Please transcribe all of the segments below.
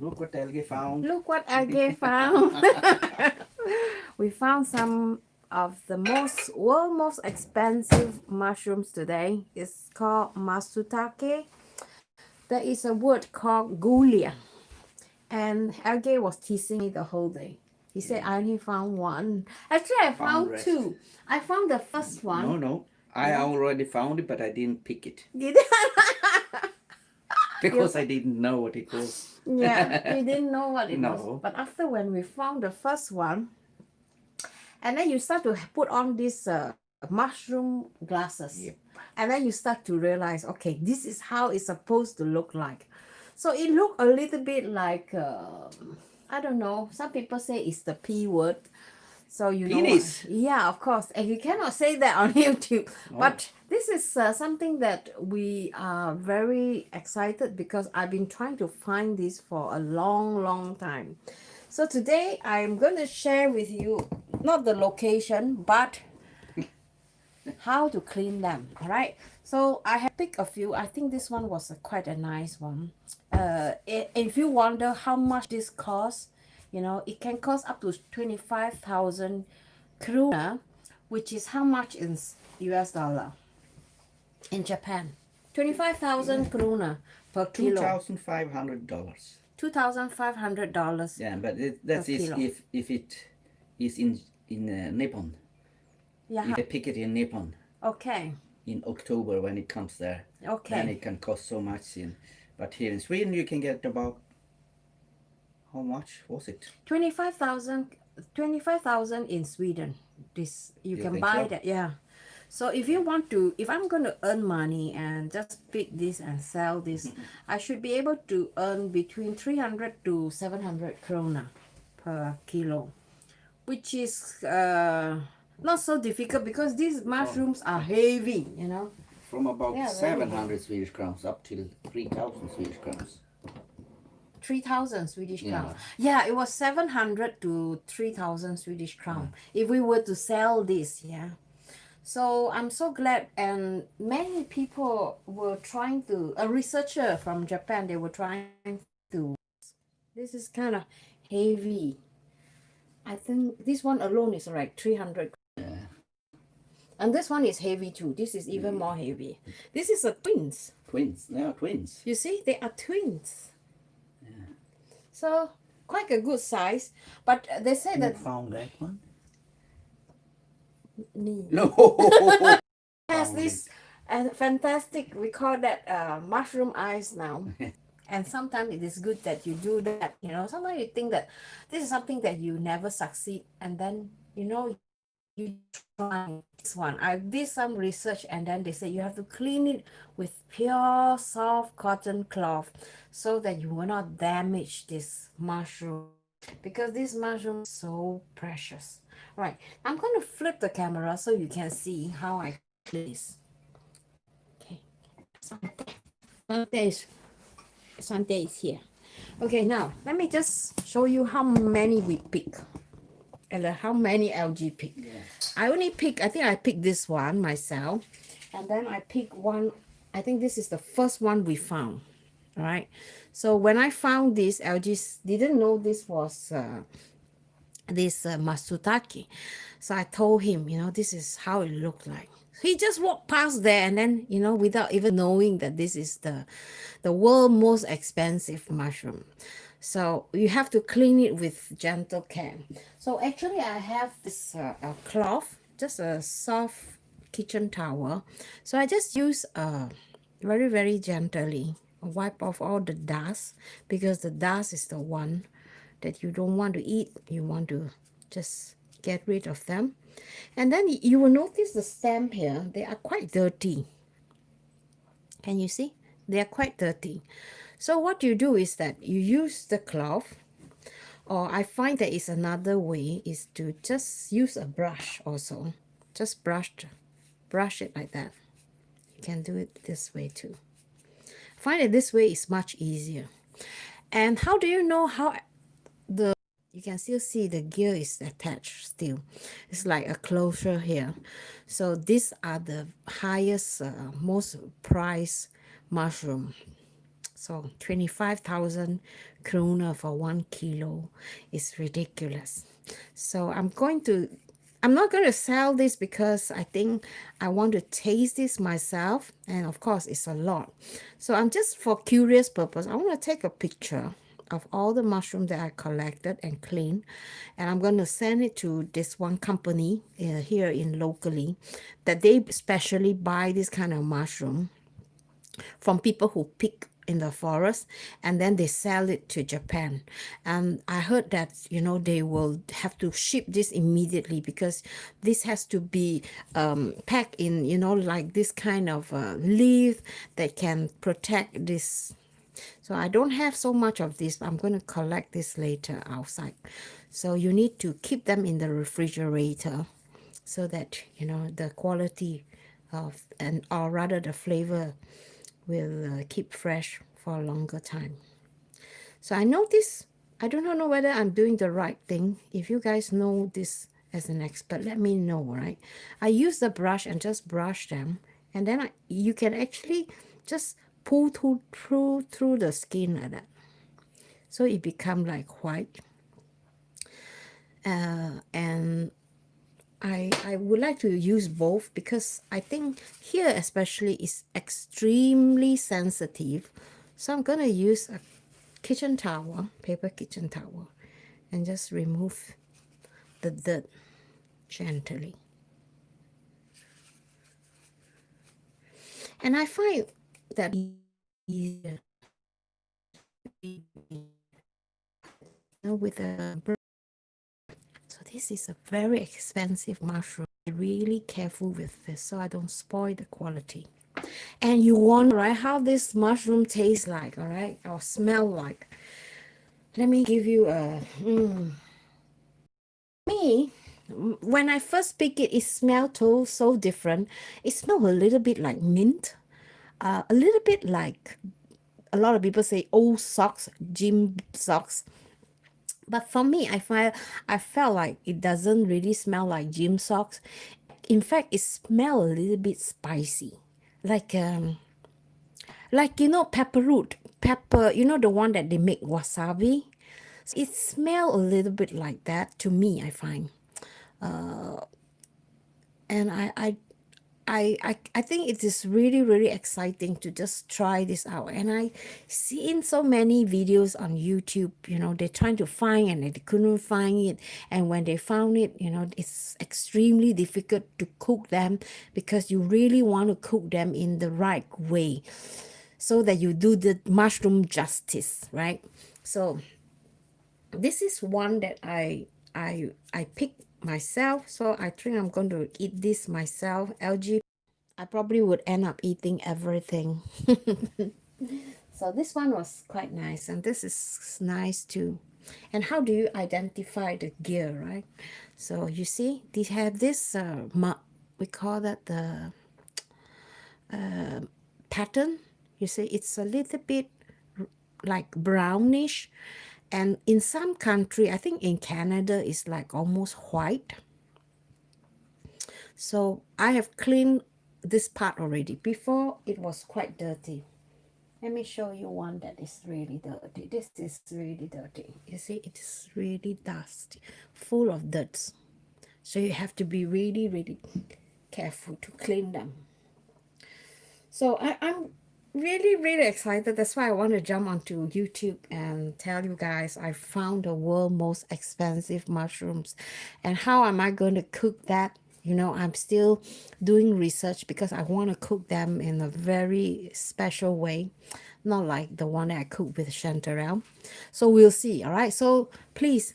Look what algae found. Look what algae found. We found some of the world most expensive mushrooms today. It's called Matsutake. There is a word called Golia. And algae was teasing me the whole day. He said, I only found one. Actually, I found two. I found the first one. No. I already found it, but I didn't pick it. Did Because I didn't know what it was. Yeah, you didn't know what it was. No. But after when we found the first one, and then you start to put on these mushroom glasses. Yep. And then you start to realize, okay, this is how it's supposed to look like. So it looked a little bit like, I don't know, some people say it's the P word. So you Penis. know, yeah, of course, and you cannot say that on YouTube. Oh. But this is something that we are very excited because I've been trying to find this for a long time. So today I'm going to share with you not the location, but how to clean them. All right. So I have picked a few. I think this one was quite a nice one. If you wonder how much this costs, you know, it can cost up to 25,000 krona, which is how much in US dollar in Japan? 25,000 krona per kilo. $2,500. $2,500. Yeah, but that's if it is in Nippon. Yeah. If they pick it in Nippon. Okay. In October when it comes there. Okay. Then it can cost so much but here in Sweden you can get about, how much was it? 25,000 in Sweden. This you can buy so? that. Yeah. So if you want to, if I'm going to earn money and just pick this and sell this, I should be able to earn between 300 to 700 krona per kilo, which is not so difficult because these mushrooms are heavy, you know. From about 700 Swedish crowns up till 3,000 Swedish crowns. 3,000 Swedish crowns. Yeah, it was 700 to 3,000 Swedish crown if we were to sell this. Yeah. So I'm so glad, and many people were trying to, a researcher from Japan, they were trying to, this is kind of heavy. I think this one alone is like 300. Yeah. And this one is heavy too. This is even more heavy. This is a twins. Twins. They are twins. You see, they are twins. Yeah. So quite a good size. But they said that found that one. No. Has this fantastic, we call that mushroom eyes now. And sometimes it is good that you do that, you know. Sometimes you think that this is something that you never succeed, and then, you know, you try this one. I did some research, and then they say you have to clean it with pure soft cotton cloth so that you will not damage this mushroom, because this mushroom is so precious. Right, I'm going to flip the camera so you can see how I clean this. Okay, Sunday is here. Okay, now let me just show you how many we pick, and how many LG pick. Yeah. I think I picked this one myself, and then I picked one. I think this is the first one we found. All right, so when I found this, LG didn't know this was Matsutake. So I told him, you know, this is how it looked like. He just walked past there, and then, you know, without even knowing that this is the world's most expensive mushroom. So you have to clean it with gentle care. So actually I have this a cloth, just a soft kitchen towel. So I just use very gently wipe off all the dust, because the dust is the one that you don't want to eat. You want to just get rid of them. And then you will notice the stem here, they are quite dirty. Can you see? They are quite dirty. So what you do is that you use the cloth, or I find that is another way, is to just use a brush also. Just brush it like that. You can do it this way too. I find that this way is much easier. And how do you know how you can still see the gear is attached still. It's like a closure here. So these are the highest, most prized mushroom. So 25,000 kroner for 1 kilo is ridiculous. So I'm not going to sell this because I think I want to taste this myself. And of course, it's a lot. So I'm just for curious purpose, I want to take a picture of all the mushroom that I collected and cleaned, and I'm going to send it to this one company here in locally that they specially buy this kind of mushroom from people who pick in the forest, and then they sell it to Japan. And I heard that they will have to ship this immediately because this has to be packed in like this kind of leaf that can protect this. So I don't have so much of this. I'm going to collect this later outside. So you need to keep them in the refrigerator so that the quality of, and or rather the flavor will keep fresh for a longer time. So I notice, I do not know whether I'm doing the right thing. If you guys know this as an expert, let me know, right? I use the brush and just brush them, and then you can actually just pull through the skin like that. So it become like white. And I would like to use both because I think here especially is extremely sensitive. So I'm going to use a kitchen towel, paper kitchen towel, and just remove the dirt gently. And I find that easier with a brush. So this is a very expensive mushroom. Be really careful with this so I don't spoil the quality. And you wonder, right, how this mushroom tastes like, all right, or smell like. Let me give you a me. When I first pick it, it smelled so different. It smelled a little bit like mint, a little bit like a lot of people say old socks, gym socks. But for me, I felt like it doesn't really smell like gym socks. In fact, it smells a little bit spicy, like pepper root, pepper. The one that they make wasabi. It smells a little bit like that to me. I find, and I think it is really exciting to just try this out. And I see in so many videos on YouTube, they're trying to find and they couldn't find it. And when they found it, it's extremely difficult to cook them because you really want to cook them in the right way so that you do the mushroom justice, right? So this is one that I picked myself. So I think I'm going to eat this myself. LG, I probably would end up eating everything. So this one was quite nice, and this is nice too. And how do you identify the gear, right? So you see, they have this we call that the pattern. You see, it's a little bit like brownish, and in some country, I think in Canada, it's like almost white. So I have cleaned this part already. Before it was quite dirty. Let me show you one that is really dirty. This is really dirty. You see, it is really dusty, full of dirt. So you have to be really careful to clean them. So I'm really excited. That's why I want to jump onto YouTube and tell you guys I found the world's most expensive mushrooms. And how am I going to cook that? I'm still doing research because I want to cook them in a very special way, not like the one that I cooked with chanterelle. So we'll see. All right. So please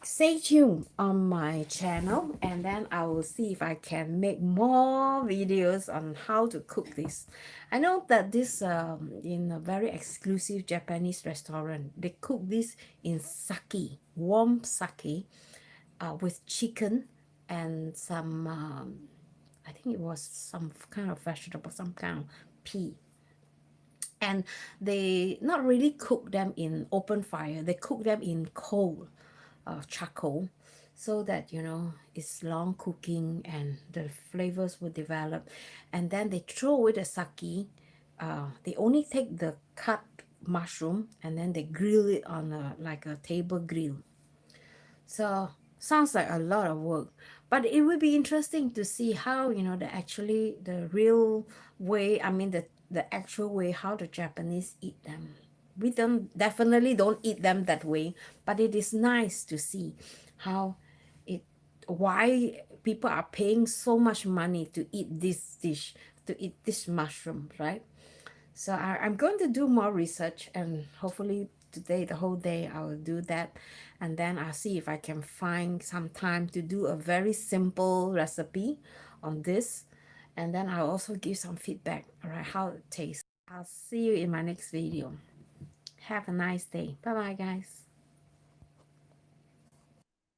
stay tuned on my channel, and then I will see if I can make more videos on how to cook this. I know that this in a very exclusive Japanese restaurant, they cook this in sake, warm sake, with chicken and some I think it was some kind of vegetable, some kind of pea. And they not really cook them in open fire, they cook them in coal, charcoal, so that it's long cooking and the flavors will develop. And then they throw away the sake they only take the cut mushroom and then they grill it on like a table grill. So sounds like a lot of work, but it would be interesting to see how, the real way, I mean the actual way how the Japanese eat them. We don't definitely don't eat them that way, but it is nice to see how it why people are paying so much money to eat this dish, to eat this mushroom, right? So I'm going to do more research, and hopefully today, the whole day, I will do that. And then I'll see if I can find some time to do a very simple recipe on this. And then I'll also give some feedback, all right, how it tastes. I'll see you in my next video. Have a nice day. Bye bye, guys.